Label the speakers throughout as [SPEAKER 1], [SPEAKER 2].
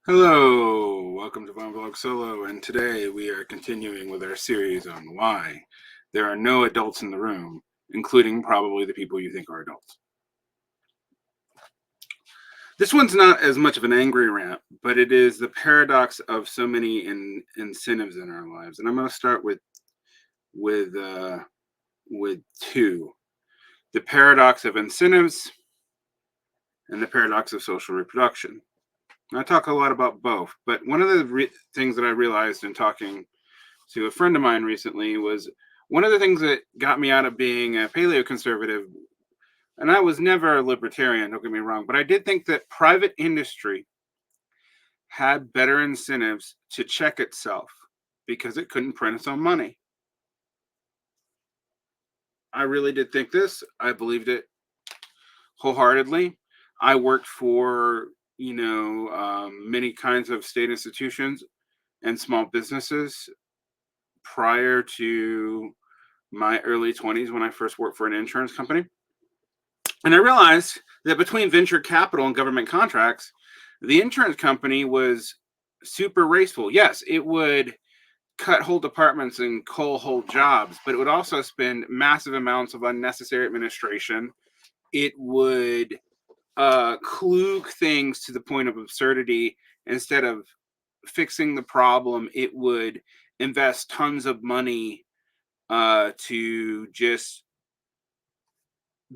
[SPEAKER 1] Hello, welcome to Vulgar Solo, and today we are continuing with our series on why there are no adults in the room, including probably the people you think are adults. This one's not as much of an angry rant, but it is the paradox of so many incentives in our lives, and I'm going to start with two: the paradox of incentives and the paradox of social reproduction. I talk a lot about both, but one of the things that I realized in talking to a friend of mine recently was one of the things that got me out of being a paleoconservative, and I was never a libertarian, don't get me wrong, but I did think that private industry had better incentives to check itself because it couldn't print its own money. I really did think this. I believed it wholeheartedly. I worked for, many kinds of state institutions and small businesses prior to my early 20s when I first worked for an insurance company. And I realized that between venture capital and government contracts, the insurance company was super raceful. Yes, it would cut whole departments and cull whole jobs, but it would also spend massive amounts of unnecessary administration. It would klug things to the point of absurdity. Instead of fixing the problem, it would invest tons of money to just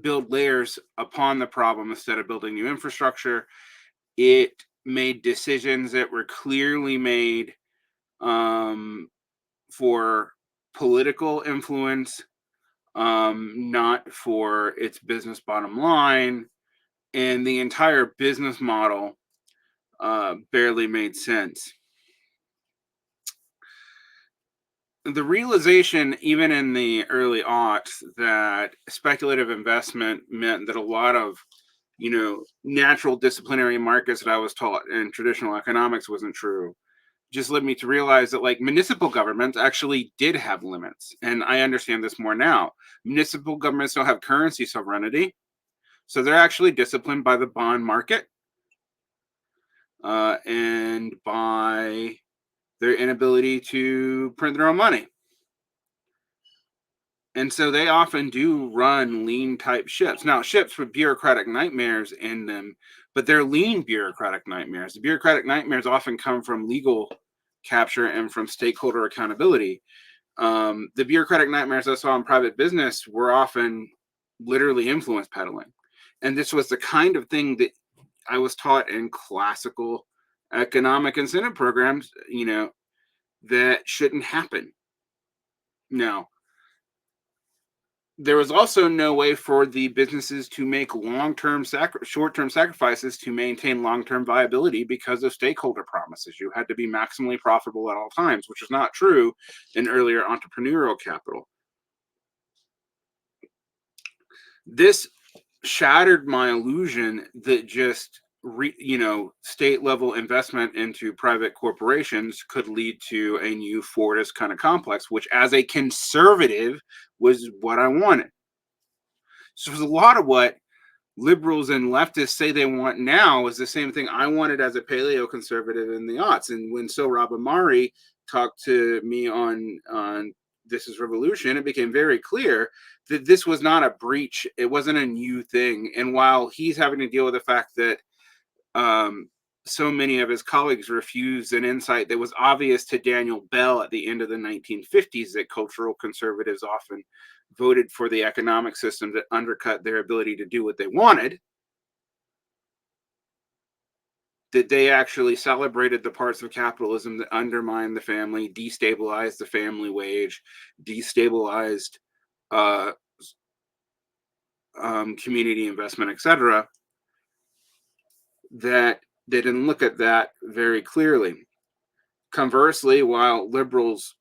[SPEAKER 1] build layers upon the problem instead of building new infrastructure. It made decisions that were clearly made for political influence, not for its business bottom line. And the entire business model barely made sense. The realization, even in the early aughts, that speculative investment meant that a lot of natural disciplinary markets that I was taught in traditional economics wasn't true, just led me to realize that like municipal governments actually did have limits. And I understand this more now. Municipal governments don't have currency sovereignty, so they're actually disciplined by the bond market and by their inability to print their own money. And so they often do run lean type ships. Now, ships with bureaucratic nightmares in them, but they're lean bureaucratic nightmares. The bureaucratic nightmares often come from legal capture and from stakeholder accountability. The bureaucratic nightmares I saw in private business were often literally influence peddling. And this was the kind of thing that I was taught in classical economic incentive programs, that shouldn't happen. Now, there was also no way for the businesses to make short-term sacrifices to maintain long-term viability because of stakeholder promises. You had to be maximally profitable at all times, which is not true in earlier entrepreneurial capital. This shattered my illusion that just state level investment into private corporations could lead to a new Fordist kind of complex, which as a conservative was what I wanted. So it was a lot of what liberals and leftists say they want now is the same thing I wanted as a paleo conservative in the aughts. And when Sohrab Ahmari talked to me on This Is Revolution, it became very clear that this was not a breach. It wasn't a new thing. And while he's having to deal with the fact that so many of his colleagues refused an insight that was obvious to Daniel Bell at the end of the 1950s, that cultural conservatives often voted for the economic system that undercut their ability to do what they wanted, that they actually celebrated the parts of capitalism that undermined the family, destabilized the family wage, destabilized community investment, etc., that they didn't look at that very clearly. Conversely, while liberals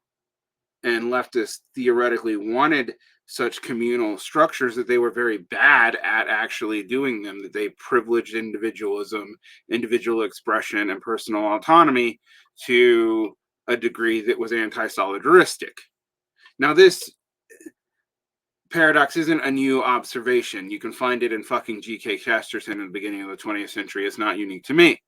[SPEAKER 1] and leftists theoretically wanted such communal structures, that they were very bad at actually doing them, that they privileged individualism, individual expression, and personal autonomy to a degree that was anti-solidaristic. Now, this paradox isn't a new observation. You can find it in fucking G.K. Chesterton in the beginning of the 20th century. It's not unique to me.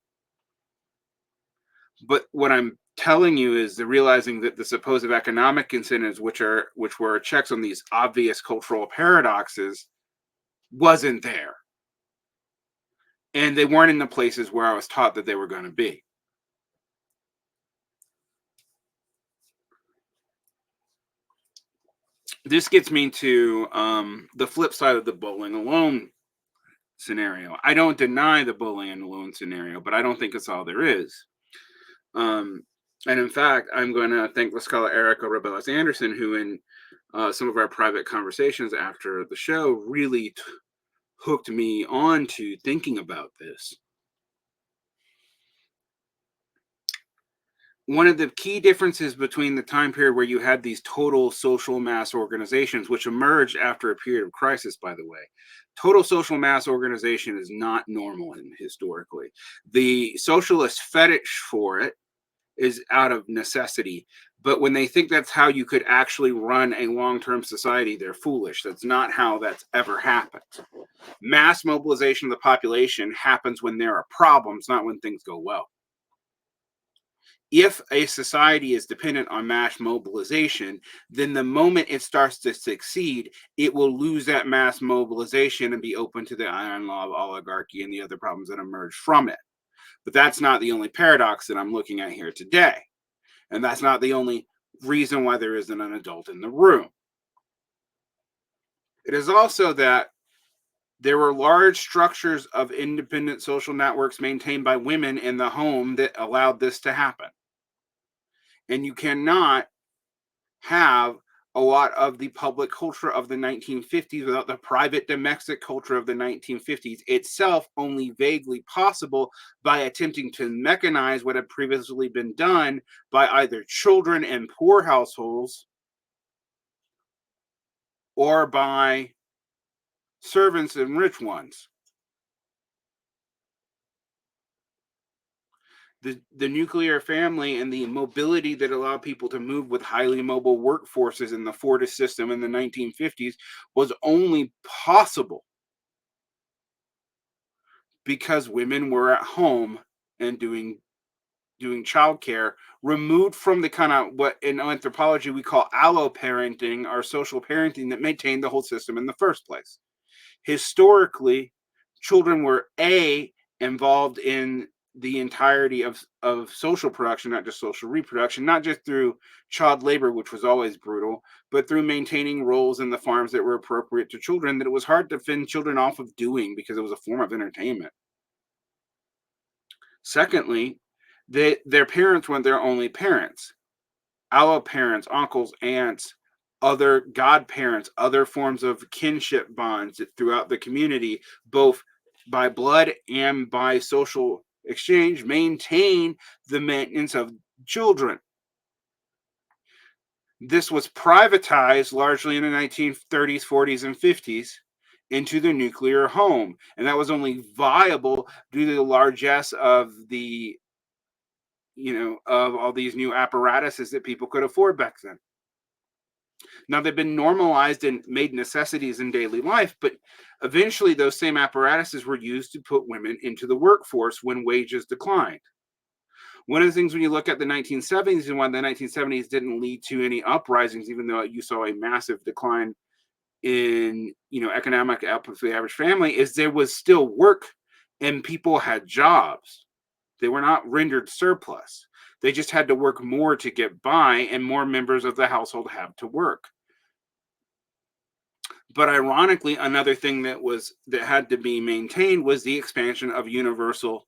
[SPEAKER 1] But what I'm telling you is the realizing that the supposed economic incentives, which were checks on these obvious cultural paradoxes, wasn't there, and they weren't in the places where I was taught that they were going to be. This gets me to the flip side of the bowling alone scenario. I don't deny the bullying alone scenario, but I don't think it's all there is. Um, and in fact, I'm going to thank the scholar Erica Rebellis Anderson, who in some of our private conversations after the show really hooked me on to thinking about this. One of the key differences between the time period where you had these total social mass organizations, which emerged after a period of crisis, by the way, total social mass organization is not normal historically. The socialist fetish for it is out of necessity. But when they think that's how you could actually run a long-term society, they're foolish. That's not how that's ever happened. Mass mobilization of the population happens when there are problems, not when things go well. If a society is dependent on mass mobilization, then the moment it starts to succeed, it will lose that mass mobilization and be open to the iron law of oligarchy and the other problems that emerge from it. But that's not the only paradox that I'm looking at here today. And that's not the only reason why there isn't an adult in the room. It is also that there were large structures of independent social networks maintained by women in the home that allowed this to happen. And you cannot have a lot of the public culture of the 1950s without the private domestic culture of the 1950s, itself only vaguely possible by attempting to mechanize what had previously been done by either children in poor households or by servants and rich ones. The nuclear family and the mobility that allowed people to move with highly mobile workforces in the Fordist system in the 1950s was only possible because women were at home and doing childcare, removed from the kind of what in anthropology we call alloparenting or social parenting that maintained the whole system in the first place. Historically, children were involved in the entirety of social production, not just social reproduction, not just through child labor, which was always brutal, but through maintaining roles in the farms that were appropriate to children that it was hard to fend children off of doing because it was a form of entertainment. Secondly, their parents weren't their only parents. Allo parents, uncles, aunts, other godparents, other forms of kinship bonds throughout the community, both by blood and by social exchange, maintain the maintenance of children. This was privatized largely in the 1930s, 40s, and 50s into the nuclear home. And that was only viable due to the largesse of the of all these new apparatuses that people could afford back then. Now they've been normalized and made necessities in daily life, but eventually those same apparatuses were used to put women into the workforce when wages declined. One of the things when you look at the 1970s and why the 1970s didn't lead to any uprisings, even though you saw a massive decline in economic output for the average family, is there was still work and people had jobs. They were not rendered surplus. They just had to work more to get by, and more members of the household had to work. But ironically, another thing that had to be maintained was the expansion of universal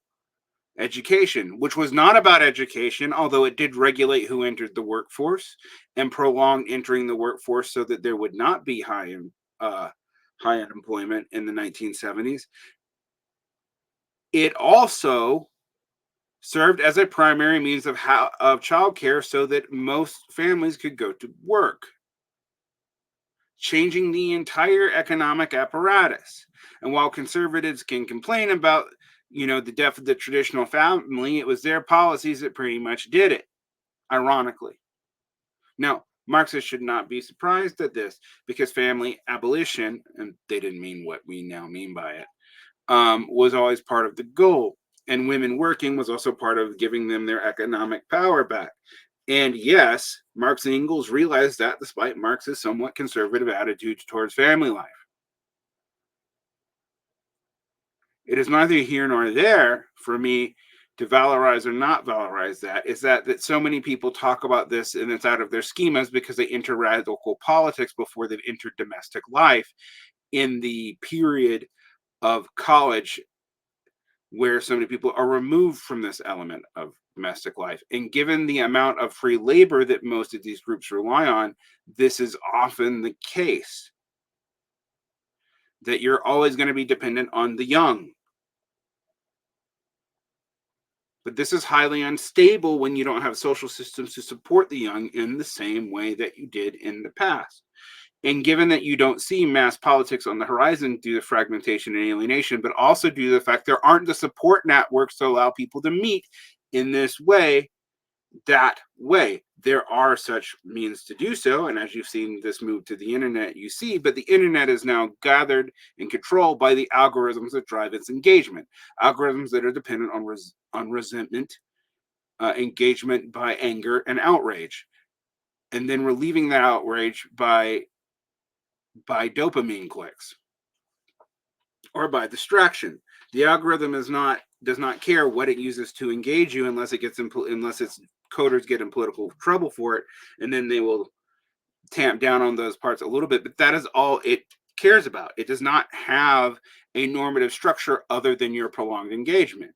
[SPEAKER 1] education, which was not about education, although it did regulate who entered the workforce and prolong entering the workforce so that there would not be high unemployment in the 1970s. It also served as a primary means of childcare so that most families could go to work, changing the entire economic apparatus. And while conservatives can complain about, the death of the traditional family, it was their policies that pretty much did it, ironically. Now, Marxists should not be surprised at this because family abolition, and they didn't mean what we now mean by it, was always part of the goal. and women working was also part of giving them their economic power back. And yes, Marx and Engels realized that despite Marx's somewhat conservative attitudes towards family life. It is neither here nor there for me to valorize or not valorize that. Is that so many people talk about this and it's out of their schemas because they enter radical politics before they've entered domestic life in the period of college where so many people are removed from this element of domestic life. And given the amount of free labor that most of these groups rely on, this is often the case that you're always going to be dependent on the young. But this is highly unstable when you don't have social systems to support the young in the same way that you did in the past. And given that you don't see mass politics on the horizon due to fragmentation and alienation, but also due to the fact there aren't the support networks to allow people to meet in this way, that way, there are such means to do so. And as you've seen this move to the internet, you see, but the internet is now gathered and controlled by the algorithms that drive its engagement, algorithms that are dependent on resentment, engagement by anger and outrage, and then relieving that outrage by dopamine clicks or by distraction. The algorithm does not care what it uses to engage you unless unless its coders get in political trouble for it, and then they will tamp down on those parts a little bit. But that is all it cares about. It does not have a normative structure other than your prolonged engagement.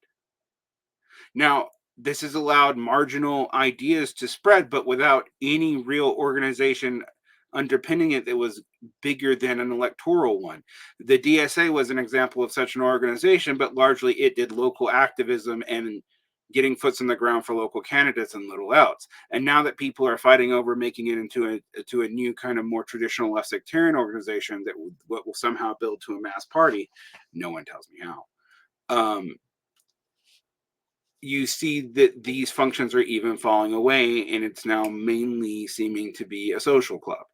[SPEAKER 1] Now, this has allowed marginal ideas to spread, but without any real organization underpinning it that was bigger than an electoral one. The DSA was an example of such an organization, but largely it did local activism and getting foots on the ground for local candidates and little else. And now that people are fighting over making it into a new kind of more traditional left sectarian organization that will somehow build to a mass party, no one tells me how. You see that these functions are even falling away, and it's now mainly seeming to be a social club.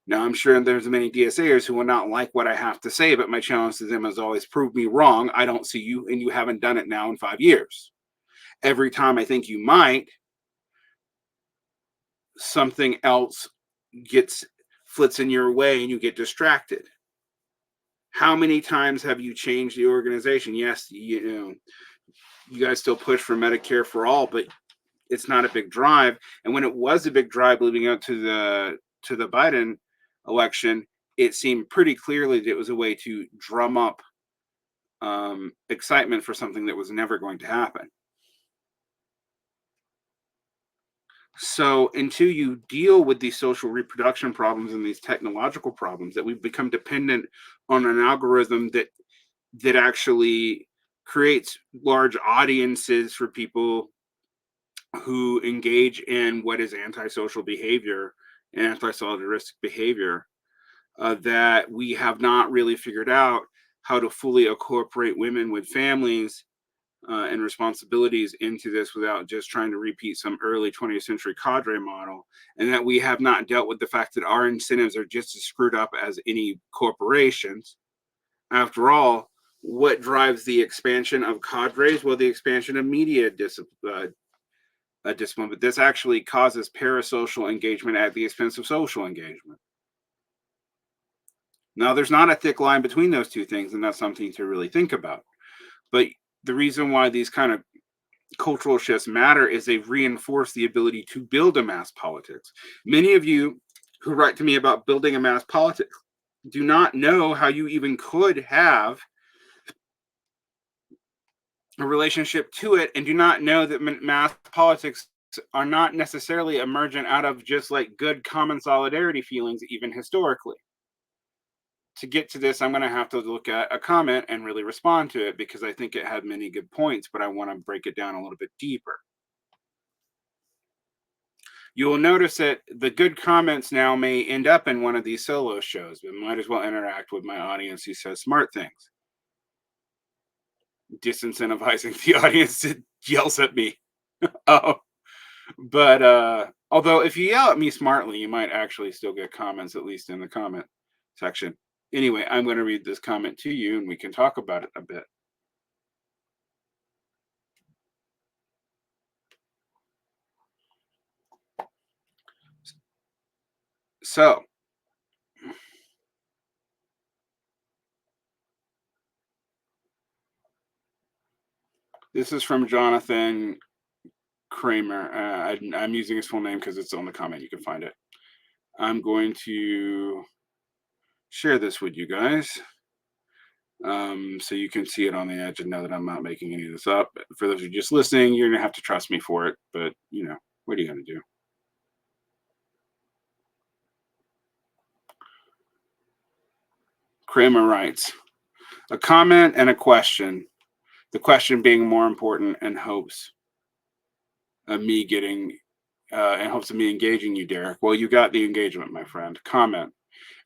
[SPEAKER 1] Now, I'm sure there's many DSAers who will not like what I have to say, but my challenge to them is always prove me wrong. I don't see you, and you haven't done it now in 5 years. Every time I think you might, something else flits in your way and you get distracted. How many times have you changed the organization? Yes, you guys still push for Medicare for all, but it's not a big drive. And when it was a big drive leading up to the Biden election, it seemed pretty clearly that it was a way to drum up excitement for something that was never going to happen. So until you deal with these social reproduction problems and these technological problems, that we've become dependent on an algorithm that actually creates large audiences for people who engage in what is antisocial behavior and anti-solidaristic behavior, that we have not really figured out how to fully incorporate women with families and responsibilities into this without just trying to repeat some early 20th century cadre model, and that we have not dealt with the fact that our incentives are just as screwed up as any corporations. After all, what drives the expansion of cadres? Well, the expansion of media discipline, but this actually causes parasocial engagement at the expense of social engagement. Now, there's not a thick line between those two things, and that's something to really think about. But the reason why these kind of cultural shifts matter is they reinforce the ability to build a mass politics. Many of you who write to me about building a mass politics do not know how you even could have a relationship to it, and do not know that mass politics are not necessarily emergent out of just like good common solidarity feelings, even historically. To get to this, I'm going to have to look at a comment and really respond to it because I think it had many good points, but I want to break it down a little bit deeper. You will notice that the good comments now may end up in one of these solo shows, but might as well interact with my audience who says smart things. Disincentivizing the audience that yells at me. Oh, but although if you yell at me smartly, you might actually still get comments, at least in the comment section. Anyway, I'm going to read this comment to you and we can talk about it a bit. So this is from Jonathan Kramer. I'm using his full name because it's on the comment. You can find it. I'm going to share this with you guys, so you can see it on the edge and know that I'm not making any of this up. For those who are just listening, you're gonna have to trust me for it. But what are you gonna do? Kramer writes a comment and a question. The question being more important and hopes of me getting in hopes of me engaging you, Derek. Well, you got the engagement, my friend. Comment.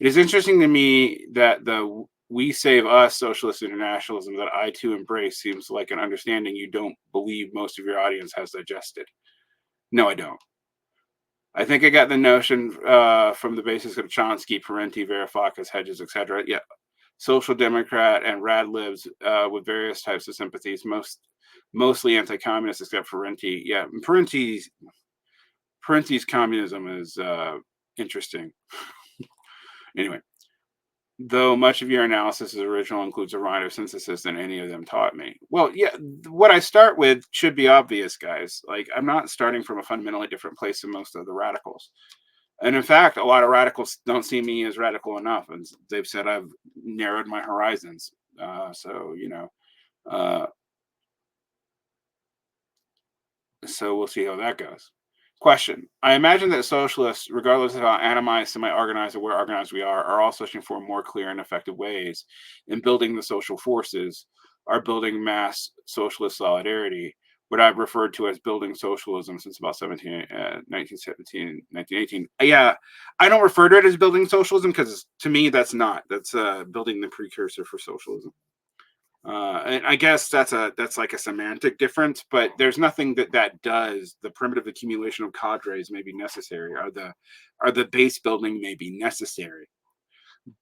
[SPEAKER 1] It is interesting to me that the "We Save Us" socialist internationalism that I too embrace seems like an understanding you don't believe most of your audience has digested. No, I don't. I think I got the notion from the basis of Chomsky, Parenti, Varoufakis, Hedges, etc. Yeah, social democrat and rad libs with various types of sympathies, mostly anti-communist except for Parenti. Yeah, Parenti's communism is interesting. Anyway, though much of your analysis is original, includes a rind of synthesis than any of them taught me. Well, yeah, what I start with should be obvious, guys. Like, I'm not starting from a fundamentally different place than most of the radicals. And in fact, a lot of radicals don't see me as radical enough. And they've said I've narrowed my horizons. Uh, so we'll see how that goes. Question. I imagine that socialists, regardless of how animized, semi-organized, or where organized we are all searching for more clear and effective ways in building the social forces, are building mass socialist solidarity, what I've referred to as building socialism since about 1917, 1918. Yeah, I don't refer to it as building socialism because to me that's not. That's building the precursor for socialism. And I guess that's like a semantic difference, but there's nothing that does. The primitive accumulation of cadres may be necessary, or the base building may be necessary,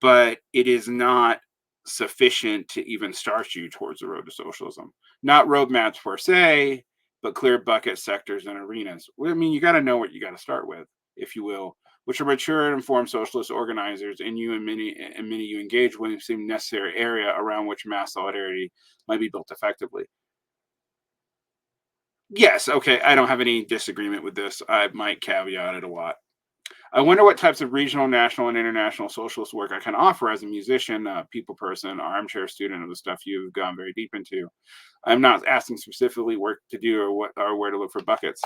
[SPEAKER 1] but it is not sufficient to even start you towards the road to socialism. Not roadmaps per se, but clear bucket sectors and arenas. Well, I mean, you got to know what you got to start with, if you will, which are mature and informed socialist organizers, and many you engage with seem necessary area around which mass solidarity might be built effectively. Yes, okay, I don't have any disagreement with this. I might caveat it a lot. I wonder what types of regional, national, and international socialist work I can offer as a musician, people person, armchair student of the stuff you've gone very deep into. I'm not asking specifically work to do or where to look for buckets.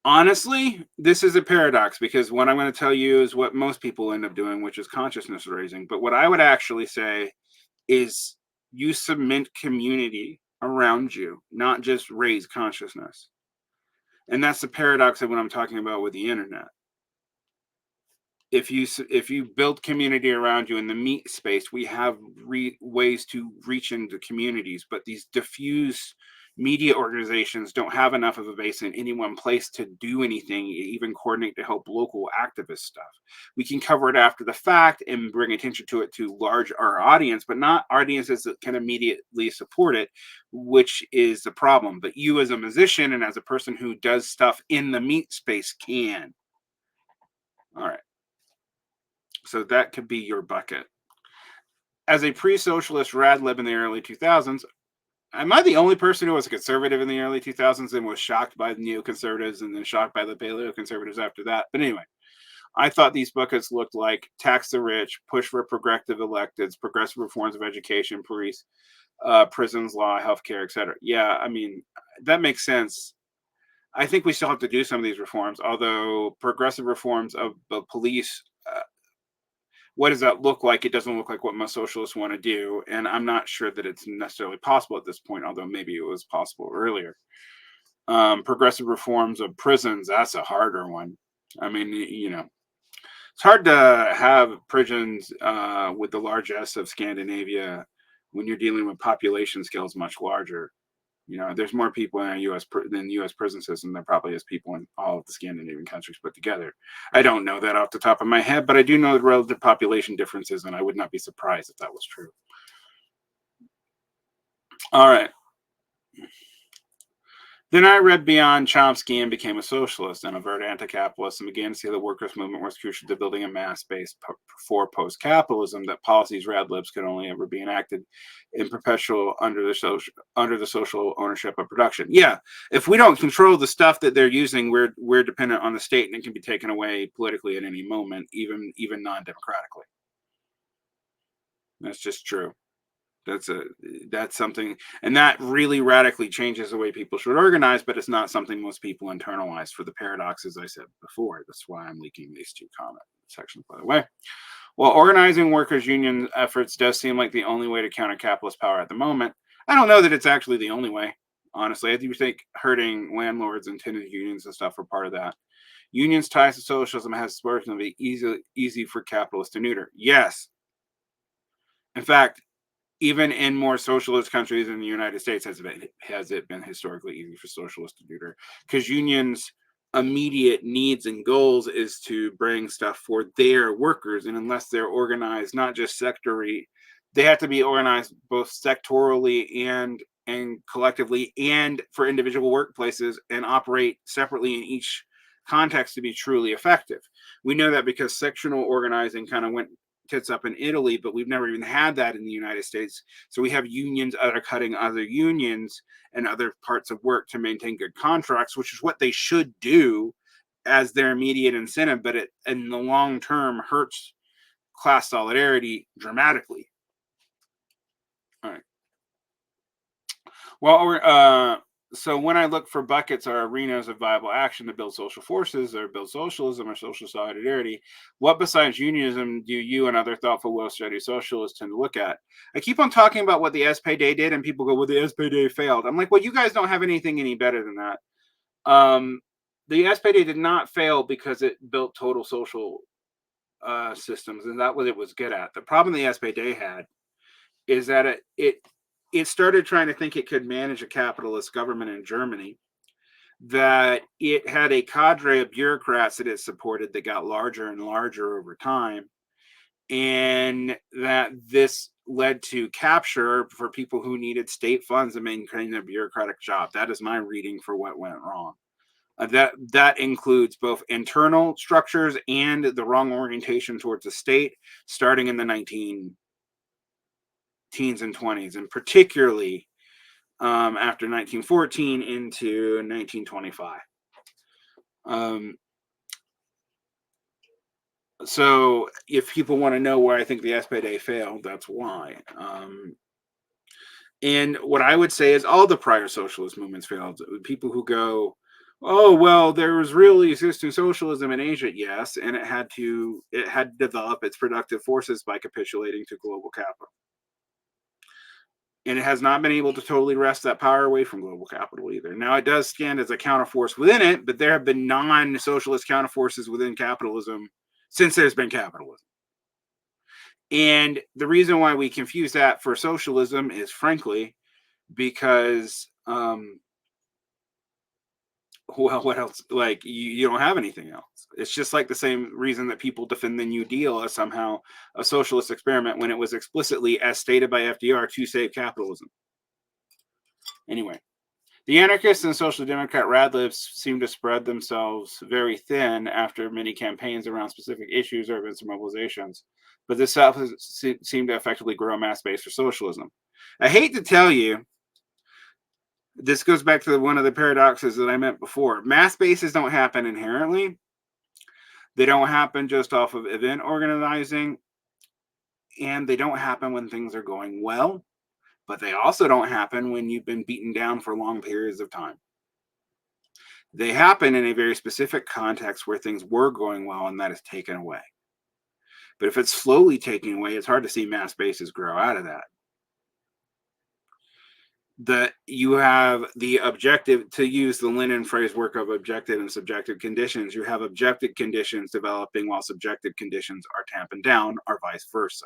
[SPEAKER 1] Honestly, this is a paradox because what I'm going to tell you is what most people end up doing, which is consciousness raising. But what I would actually say is you cement community around you, not just raise consciousness. And that's the paradox of what I'm talking about with the internet. If you build community around you in the meat space, we have ways to reach into communities, but these diffuse media organizations don't have enough of a base in any one place to do anything, even coordinate to help local activist stuff. We can cover it after the fact and bring attention to it to large our audience, but not audiences that can immediately support it, which is the problem. But you as a musician and as a person who does stuff in the meat space can. All right. So that could be your bucket. As a pre-socialist rad lib in the early 2000s, am I the only person who was a conservative in the early 2000s and was shocked by the neoconservatives and then shocked by the paleoconservatives after that? But anyway, I thought these buckets looked like tax the rich, push for progressive electeds, progressive reforms of education, police, prisons, law, healthcare, etc. Yeah, I mean, that makes sense. I think we still have to do some of these reforms, although progressive reforms of the police, what does that look like? It doesn't look like what most socialists want to do. And I'm not sure that it's necessarily possible at this point, although maybe it was possible earlier. Progressive reforms of prisons, that's a harder one. I mean, it's hard to have prisons with the largesse of Scandinavia when you're dealing with population scales much larger. There's more people in a than the U.S. prison system. There probably is people in all of the Scandinavian countries put together. I don't know that off the top of my head, but I do know the relative population differences, and I would not be surprised if that was true. All right. Then I read beyond Chomsky and became a socialist and overt anti-capitalist and began to see the workers' movement was crucial to building a mass base for post-capitalism. That policies rad libs could only ever be enacted in perpetual under the social ownership of production. Yeah, if we don't control the stuff that they're using, we're dependent on the state, and it can be taken away politically at any moment, even non-democratically. That's just true. That's a that's something, and that really radically changes the way people should organize, but it's not something most people internalize for the paradox, as I said before. That's why I'm leaking these two comment sections, by the way. While organizing workers' union efforts does seem like the only way to counter capitalist power at the moment, I don't know that it's actually the only way. Honestly, I do think hurting landlords and tenant unions and stuff are part of that. Unions' ties to socialism has worked to be easy for capitalists to neuter. Yes, in fact, even in more socialist countries in the United States, has it been historically easy for socialists to do that? Because unions' immediate needs and goals is to bring stuff for their workers, and unless they're organized, not just sectorally, they have to be organized both sectorally and collectively, and for individual workplaces, and operate separately in each context to be truly effective. We know that because sectional organizing kind of went tits up in Italy, but we've never even had that in the United States. So we have unions undercutting other unions and other parts of work to maintain good contracts, which is what they should do as their immediate incentive, but it in the long term hurts class solidarity dramatically. All right. Well, so when I look for buckets or arenas of viable action to build social forces or build socialism or social solidarity, what besides unionism do you and other thoughtful, well-studied socialists tend to look at? I keep on talking about what the SPD did, and people go, "Well, the SPD failed." I'm like, "Well, you guys don't have anything any better than that." Um, the SPD did not fail because it built total social systems, and that what it was good at. The problem the SPD had is that it started trying to think it could manage a capitalist government in Germany, that it had a cadre of bureaucrats that it supported that got larger and larger over time, and that this led to capture for people who needed state funds to maintain a bureaucratic job. That is my reading for what went wrong. That includes both internal structures and the wrong orientation towards the state, starting in the 19 teens and 20s, and particularly after 1914 into 1925. Um, so if people want to know why I think the SPD failed, that's why. And what I would say is all the prior socialist movements failed. People who go, "Oh well, there was really existing socialism in Asia," yes, and it had to develop its productive forces by capitulating to global capital. And it has not been able to totally wrest that power away from global capital either. Now, it does stand as a counterforce within it, but there have been non-socialist counterforces within capitalism since there's been capitalism. And the reason why we confuse that for socialism is, frankly, because well, what else? Like you don't have anything else. It's just like the same reason that people defend the New Deal as somehow a socialist experiment when it was explicitly, as stated by FDR, to save capitalism. Anyway, the anarchists and social democrat radlibs seem to spread themselves very thin after many campaigns around specific issues or events or mobilizations, but this seemed to effectively grow a mass base for socialism. I hate to tell you, this goes back to one of the paradoxes that I meant before. Mass bases don't happen inherently. They don't happen just off of event organizing, and they don't happen when things are going well, but they also don't happen when you've been beaten down for long periods of time. They happen in a very specific context where things were going well and that is taken away. But if it's slowly taken away, it's hard to see mass bases grow out of that. That you have the objective, to use the Lenin phrase, work of objective and subjective conditions. You have objective conditions developing while subjective conditions are tamping down, or vice versa.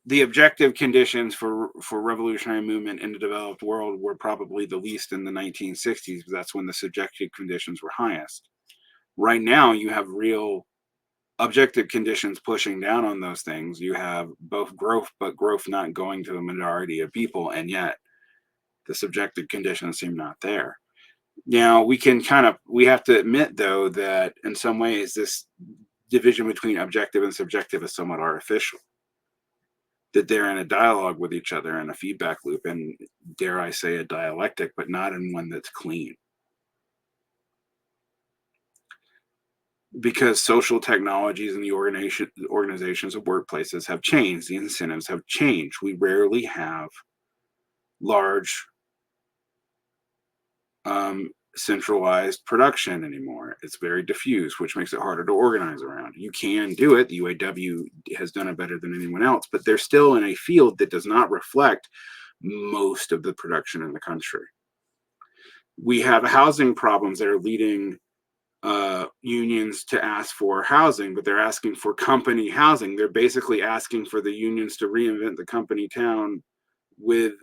[SPEAKER 1] The objective conditions for revolutionary movement in the developed world were probably the least in the 1960s, but that's when the subjective conditions were highest. Right now, you have real objective conditions pushing down on those things. You have both growth, but growth not going to the majority of people, and yet The subjective conditions seem not there. Now we have to admit though that in some ways this division between objective and subjective is somewhat artificial. That they're in a dialogue with each other in a feedback loop, and dare I say a dialectic, but not in one that's clean. Because social technologies and the organizations of workplaces have changed, the incentives have changed. We rarely have large centralized production anymore. It's very diffuse, which makes it harder to organize around. You can do it. The UAW has done it better than anyone else, but they're still in a field that does not reflect most of the production in the country. We have housing problems that are leading unions to ask for housing, but they're asking for company housing. They're basically asking for the unions to reinvent the company town with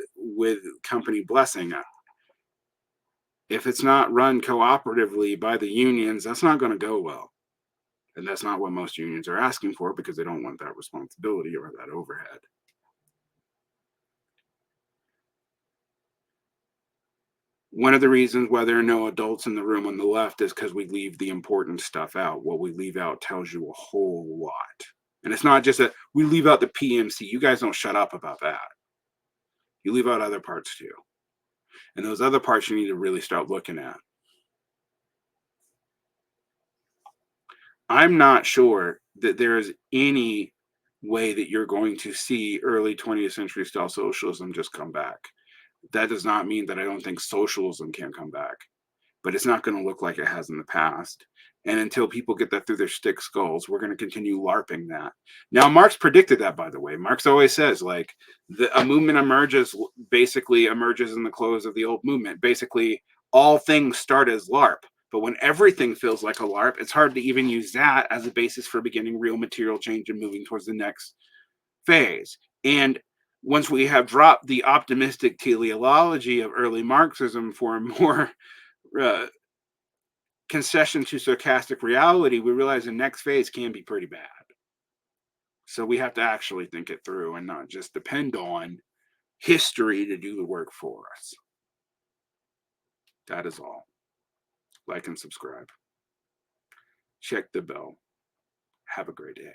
[SPEAKER 1] company blessing. If it's not run cooperatively by the unions, that's not going to go well. And that's not what most unions are asking for because they don't want that responsibility or that overhead. One of the reasons why there are no adults in the room on the left is because we leave the important stuff out. What we leave out tells you a whole lot. And it's not just that we leave out the PMC. You guys don't shut up about that. You leave out other parts too. And those other parts you need to really start looking at. I'm not sure that there is any way that you're going to see early 20th century style socialism just come back. That does not mean that I don't think socialism can come back, but it's not going to look like it has in the past. And until people get that through their stick skulls, we're going to continue LARPing that. Now, Marx predicted that, by the way. Marx always says, like, a movement basically emerges in the close of the old movement. Basically, all things start as LARP. But when everything feels like a LARP, it's hard to even use that as a basis for beginning real material change and moving towards the next phase. And once we have dropped the optimistic teleology of early Marxism for a more concession to sarcastic reality, we realize the next phase can be pretty bad. So we have to actually think it through and not just depend on history to do the work for us. That is all. Like and subscribe. Check the bell. Have a great day.